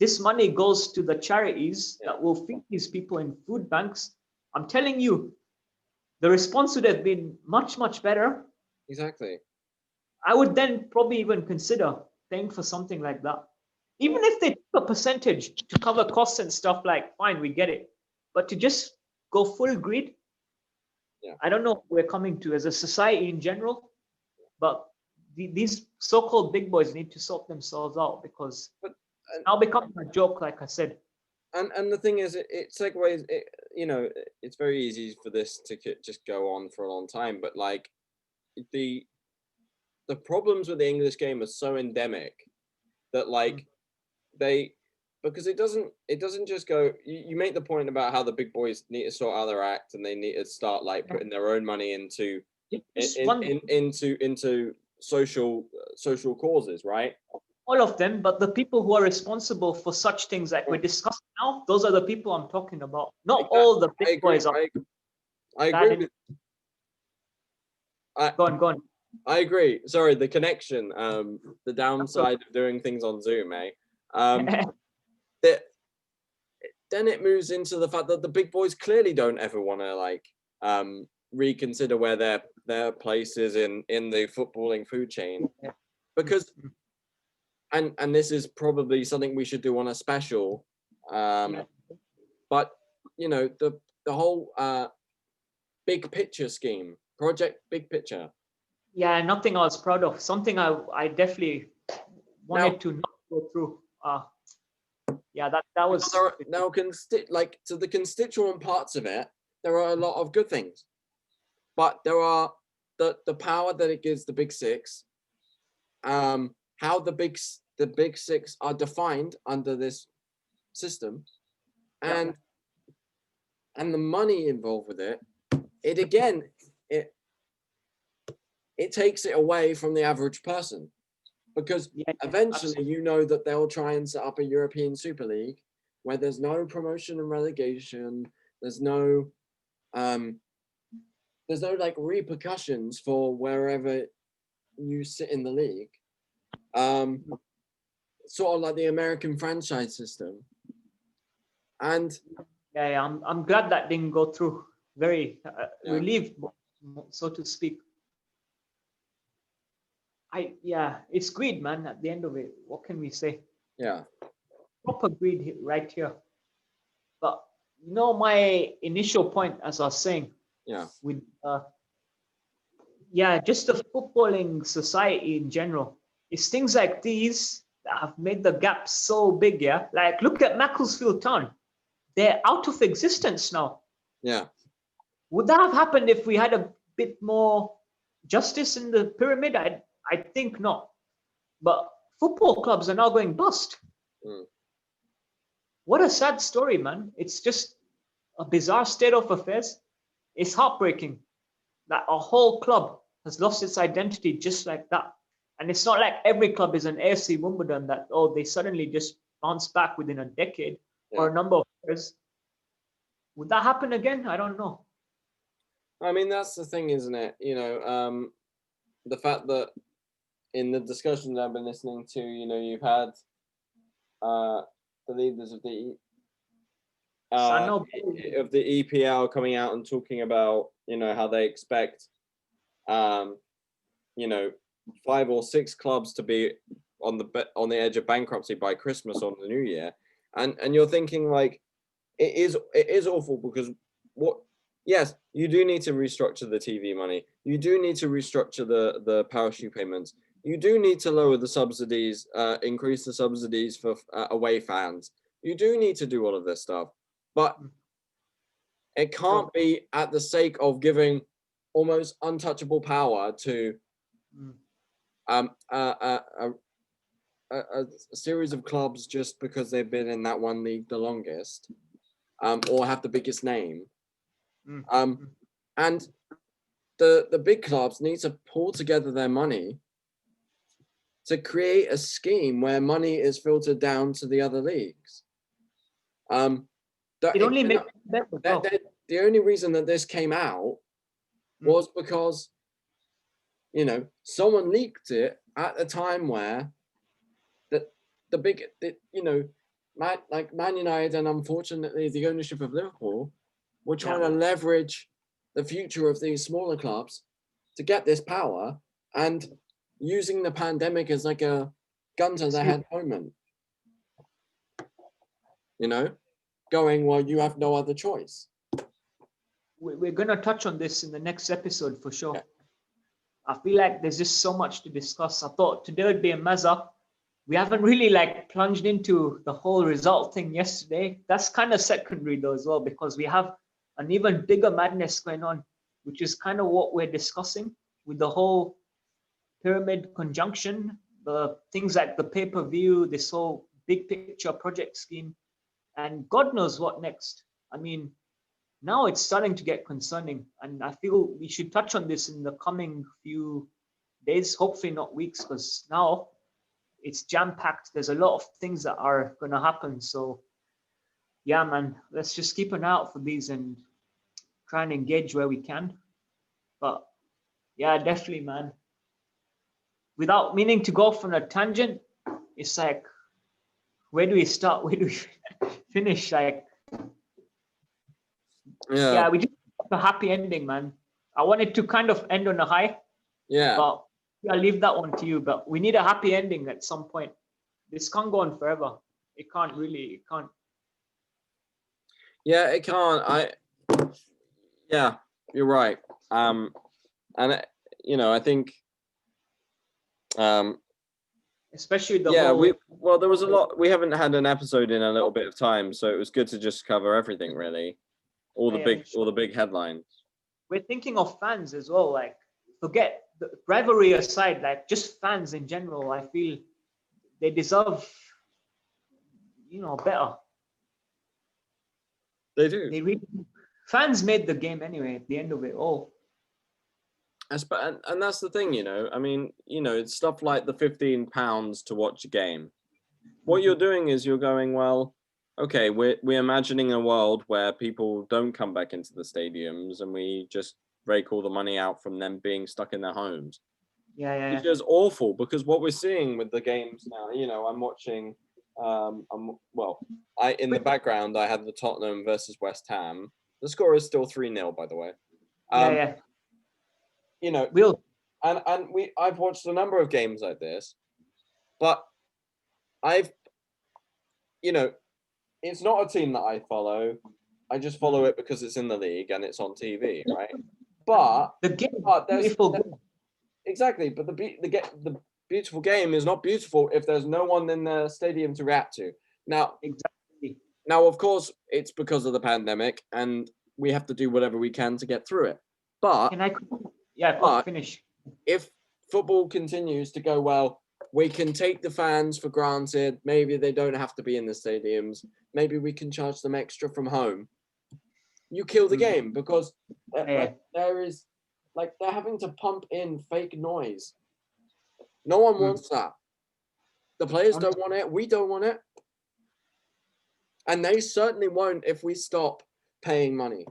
this money goes to the charities that will feed these people in food banks. I'm telling you, the response would have been much, much better. Exactly. I would then probably even consider paying for something like that. Even if they took a percentage to cover costs and stuff, like, fine, we get it. But to just go full greed, I don't know what we're coming to as a society in general, but these so-called big boys need to sort themselves out, because it's now becoming a joke, like I said. And the thing is, it segues. It's very easy for this to just go on for a long time, but like the problems with the English game are so endemic that like because it doesn't just go. You make the point about how the big boys need to sort out their act and they need to start like putting their own money into social causes, right? All of them, but the people who are responsible for such things like we're discussing now, those are the people I'm talking about. Not all the big boys are. I agree. Go on. I agree. Sorry, the connection. The downside of doing things on Zoom, then it moves into the fact that the big boys clearly don't ever want to like reconsider where their place is in the footballing food chain, because and this is probably something we should do on a special, but the whole big picture scheme, project big picture. Yeah, nothing I was proud of. Something I definitely wanted to not go through. That was to the constituent parts of it, there are a lot of good things, but there are the power that it gives the big six, how the big six are defined under this system, and the money involved with it. It takes it away from the average person, because eventually that they'll try and set up a European Super League where there's no promotion and relegation, there's no like repercussions for wherever you sit in the league, sort of like the American franchise system. And I'm glad that didn't go through. Very relieved, so to speak. It's greed, man. At the end of it, what can we say? Yeah, proper greed right here. But my initial point, as I was saying, with just the footballing society in general, it's things like these that have made the gap so big. Yeah, like look at Macclesfield Town; they're out of existence now. Yeah. Would that have happened if we had a bit more justice in the pyramid? I think not. But football clubs are now going bust. Mm. What a sad story, man. It's just a bizarre state of affairs. It's heartbreaking that a whole club has lost its identity just like that. And it's not like every club is an AFC Wimbledon that, oh, they suddenly just bounce back within a decade or a number of years. Would that happen again? I don't know. I mean, that's the thing, isn't it? The fact that in the discussions I've been listening to, you've had the leaders of the EPL coming out and talking about, how they expect, 5 or 6 clubs to be on the edge of bankruptcy by Christmas or the New Year, and you're thinking like, it is awful because yes, you do need to restructure the TV money. You do need to restructure the parachute payments. You do need to lower the subsidies, increase the subsidies for away fans. You do need to do all of this stuff, but it can't be at the sake of giving almost untouchable power to a series of clubs just because they've been in that one league the longest, or have the biggest name. And the big clubs need to pull together their money to create a scheme where money is filtered down to the other leagues. It only makes the only reason that this came out was because, someone leaked it at a time where Man United and unfortunately the ownership of Liverpool were trying to leverage the future of these smaller clubs to get this power, and using the pandemic as like a gun to the head moment. Going, well, you have no other choice. We're going to touch on this in the next episode for sure. Yeah. I feel like there's just so much to discuss. I thought today would be a mezza. We haven't really plunged into the whole result thing yesterday. That's kind of secondary though as well, because we have an even bigger madness going on, which is kind of what we're discussing with the whole pyramid conjunction, the things like the pay-per-view, this whole big picture project scheme, and God knows what next. I mean, now it's starting to get concerning, and I feel we should touch on this in the coming few days, hopefully not weeks, because now it's jam-packed. There's a lot of things that are going to happen. So yeah, man, let's just keep an eye out for these and try and engage where we can. But yeah, definitely, man. Without meaning to go off on a tangent, it's like, where do we start? Where do we finish? Yeah, we just have a happy ending, man. I wanted to kind of end on a high. Yeah. But I'll leave that one to you. But we need a happy ending at some point. This can't go on forever. It can't. Yeah, it can't. Yeah, you're right. And I think. Especially the whole... there was a lot. We haven't had an episode in a little bit of time, so it was good to just cover everything, really. All the big headlines. We're thinking of fans as well. Forget the rivalry aside, just fans in general. I feel they deserve, better. They do. Fans made the game anyway. At the end of it all. And that's the thing, I mean, it's stuff like the £15 to watch a game. What you're doing is you're going, well, okay, we're imagining a world where people don't come back into the stadiums and we just rake all the money out from them being stuck in their homes. Yeah. It's just awful, because what we're seeing with the games now, I'm watching, in the background, I had the Tottenham versus West Ham. The score is still 3-0, by the way. Yeah. I've watched a number of games like this, but it's not a team that I follow. I just follow it because it's in the league and it's on TV, right? But the game, exactly. But the beautiful game is not beautiful if there's no one in the stadium to react to. Now, exactly. Now, of course, it's because of the pandemic, and we have to do whatever we can to get through it. But finish. If football continues to go well, we can take the fans for granted. Maybe they don't have to be in the stadiums. Maybe we can charge them extra from home. You kill the game because like, they're having to pump in fake noise. No one wants that. The players don't want it. We don't want it. And they certainly won't if we stop paying money.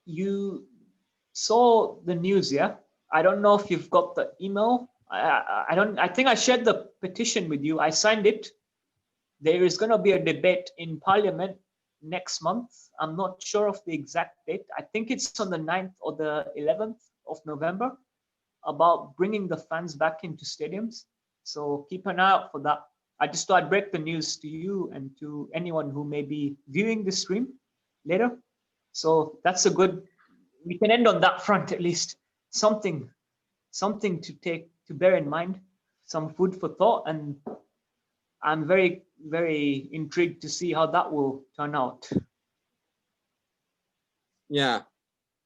You saw the news, yeah? I don't know if you've got the email. I think I shared the petition with you. I signed it. There is going to be a debate in Parliament next month. I'm not sure of the exact date. I think it's on the 9th or the 11th of November about bringing the fans back into stadiums. So keep an eye out for that. I just thought I'd break the news to you and to anyone who may be viewing this stream later. So that's a good, we can end on that front at least. Something to bear in mind, some food for thought, and I'm very, very intrigued to see how that will turn out. Yeah,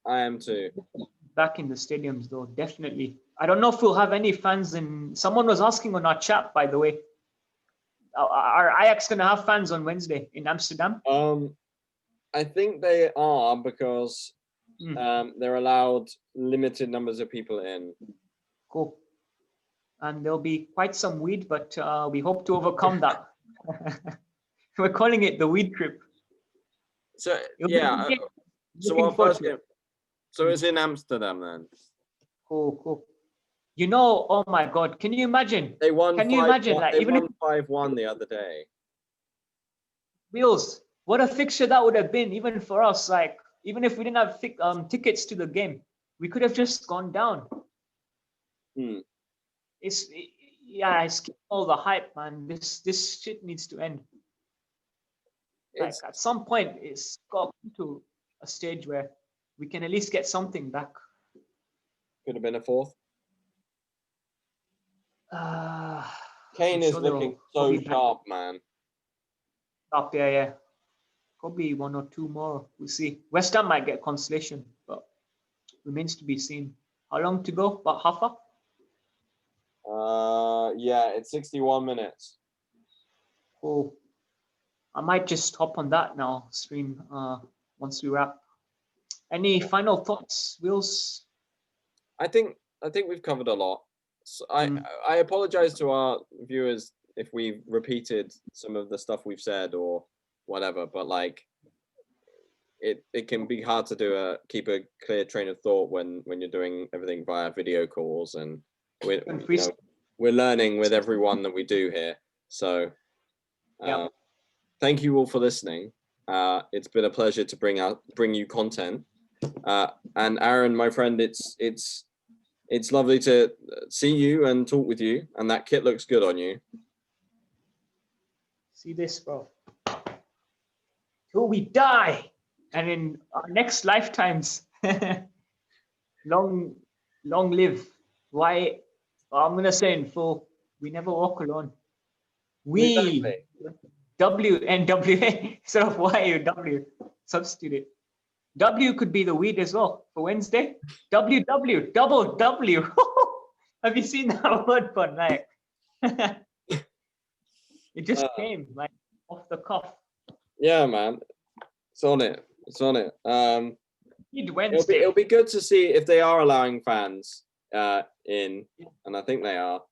I am too. Back in the stadiums though, definitely. I don't know if we'll have any fans in, someone was asking on our chat, by the way, are Ajax going to have fans on Wednesday in Amsterdam? I think they are because they're allowed limited numbers of people in. Cool. And there'll be quite some weed, but we hope to overcome that. We're calling it the weed trip. So yeah. So our first game. So it's in Amsterdam then. Cool. You know, oh my God, can you imagine? They won. Can you imagine? Like, they even won 5-1 the other day. Wheels, what a fixture that would have been, even for us. Like, even if we didn't have tickets to the game, we could have just gone down. It's all the hype, man. This shit needs to end. Like, at some point, it's got to a stage where we can at least get something back. Could have been a fourth. Kane is looking so sharp, man. Up, yeah. Probably one or two more. We'll see. West Ham might get consolation, but remains to be seen. How long to go? About half up? Yeah, it's 61 minutes. Cool. I might just hop on that now, stream, once we wrap. Any final thoughts, Wills? I think we've covered a lot. So I apologize to our viewers if we've repeated some of the stuff we've said or whatever, but like it can be hard to keep a clear train of thought when you're doing everything via video calls, and we're learning with everyone that we do here. So thank you all for listening. It's been a pleasure to bring you content. And Aaron, my friend, it's lovely to see you and talk with you, and that kit looks good on you. See this, bro. Till we die, and in our next lifetimes, long live. Why? I'm gonna say in full, we never walk alone. We WNWA instead of YUW. Substitute it. W could be the weed as well for Wednesday. WW, double W. Have you seen that word, but like it just came like off the cuff. Yeah, man, it's on it. Wednesday. It'll be good to see if they are allowing fans in, and I think they are.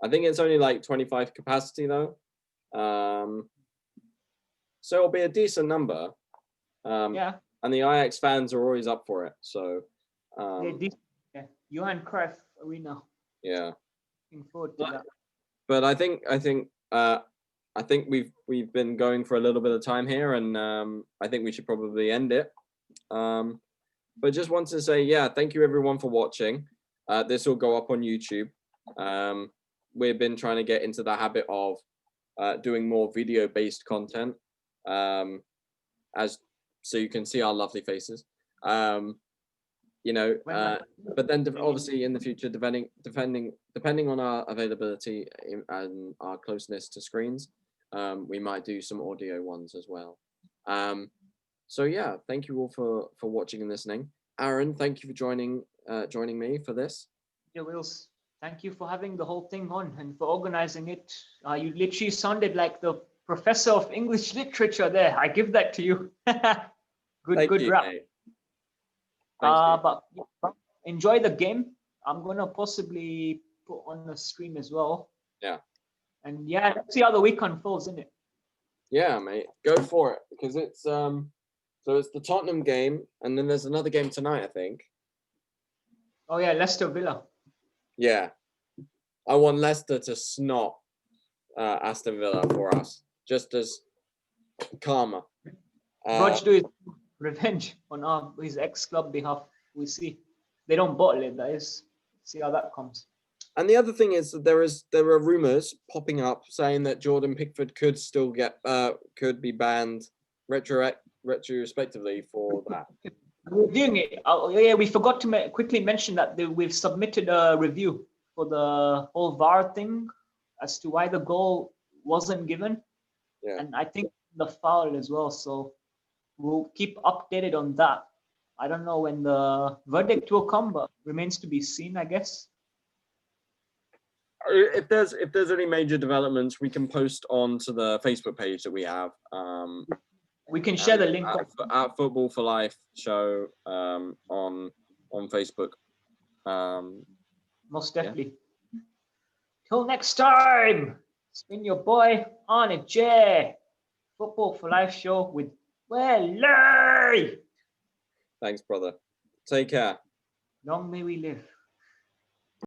I think it's only like 25 capacity though, so it'll be a decent number. And the Ajax fans are always up for it. So, Johan Cruyff Arena. Yeah. Looking forward to that. But I think we've been going for a little bit of time here, and I think we should probably end it. But just want to say, thank you everyone for watching. This will go up on YouTube. We've been trying to get into the habit of doing more video-based content, so you can see our lovely faces, but then obviously in the future, depending on our availability and our closeness to screens, we might do some audio ones as well. So thank you all for watching and listening. Aaron, thank you for joining me for this. Yeah, Wills. Thank you for having the whole thing on and for organizing it. You literally sounded like the professor of English literature there. I give that to you. Thank good you, rap. mate. Thank you. But enjoy the game. I'm gonna possibly put on the stream as well. Yeah. And yeah, let's see how the week unfolds, isn't it? Yeah, mate. Go for it because it's so it's the Tottenham game and then there's another game tonight, I think. Oh yeah, Leicester Villa. Yeah. I want Leicester to snot Aston Villa for us, just as karma. Rog do his revenge on his ex-club behalf. We see. They don't bottle it, that is. See how that comes. And the other thing is that there are rumors popping up saying that Jordan Pickford could still could be banned retrospectively for that. Reviewing it. Yeah, we forgot to quickly mention that we've submitted a review for the whole VAR thing as to why the goal wasn't given. Yeah. And I think the foul as well. So we'll keep updated on that. I don't know when the verdict will come, but remains to be seen, I guess. If there's any major developments, we can post onto the Facebook page that we have. We can share the link at Football for Life show on Facebook. Most definitely. Yeah. Till next time, it's been your boy Arnie J. Football for Life show with Welly. Thanks, brother. Take care. Long may we live.